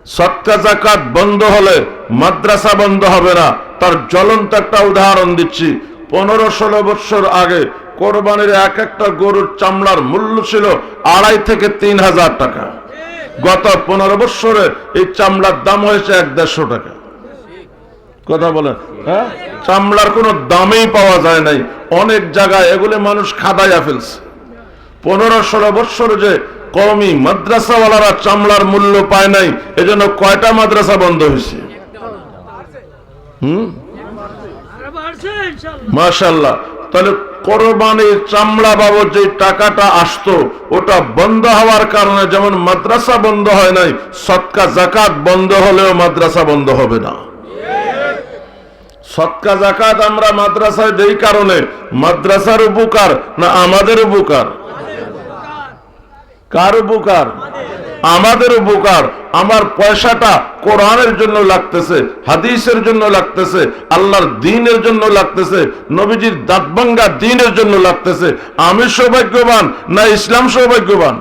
সদকা যাকাত বন্ধ হলে মাদ্রাসা বন্ধ হবে না। তার জ্বলন্ত একটা উদাহরণ দিচ্ছি। 15-16 বছর আগে কোরবানির এক একটা গরুর চামড়ার মূল্য ছিল 2.5 থেকে 3 হাজার টাকা। গত 15 বছরে এই চামড়ার দাম হয়েছে 1-150 টাকা। কথা বলেন, হ্যাঁ, চামড়ার কোনো দামেই পাওয়া যায় নাই। অনেক জায়গায় এগুলো মানুষ খাদাইয়া ফেলছে। 15-16 বছর যে কওমি মাদ্রাসাওয়ালারা চামড়ার মূল্য পায় নাই, এজন্য কয়টা মাদ্রাসা বন্ধ হয়েছে? মাশাআল্লাহ। তাহলে কোরবানির চামড়া বাবদ যে টাকাটা আসতো ওটা বন্ধ হওয়ার কারণে যেমন মাদ্রাসা বন্ধ হয় নাই, সদকা যাকাত বন্ধ হলেও মাদ্রাসা বন্ধ হবে না। সদকা যাকাত আমরা মাদ্রাসায় দেই কারণে মাদ্রাসার উপকার না আমাদের উপকার? কার উপকার? আমাদের উপকার। আমার পয়সাটা কোরআনের জন্য লাগতেছে, হাদিসের জন্য লাগতেছে, আল্লাহর দ্বীনের জন্য লাগতেছে, নবীজির দাঁতভাঙ্গা দ্বীনের জন্য লাগতেছে। আমি সৌভাগ্যবান না ইসলাম সৌভাগ্যবান?